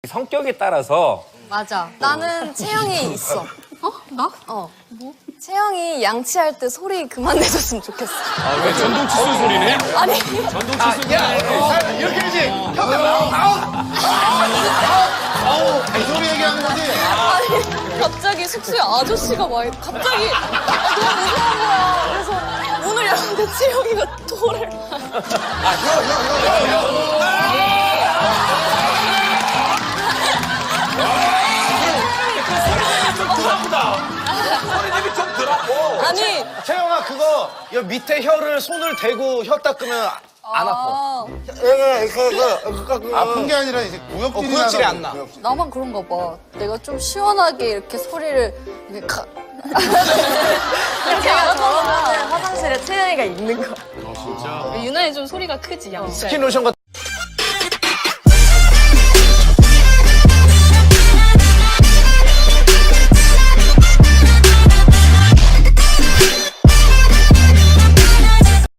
성격에 따라서 맞아. 나는 체형이 있어. 어? 나? 뭐? 체형이 양치할 때 소리 그만 내줬으면 좋겠어. 왜 전동 칫솔 소리네? 아니, 전동 칫솔 소리. 이렇게 해야지. 이 소리 얘기하는 거지. 아니, 갑자기 숙소에 아저씨가 와. 갑자기 너무 무서운 거야. 그래서 문을 열었는데 채영이가 돌을. 아니, 채영아 그거 여 밑에 혀를 손을 대고 혀 닦으면 안 아파. 아픈 게 아니라 이제 구역질이 안 나. 나만 그런가 봐. 내가 좀 시원하게 이렇게 소리를 이렇게 제가 저러면 화장실에 채영이가 있는 거. 유난히 좀 소리가 크지, 양치. 스킨 로션 같은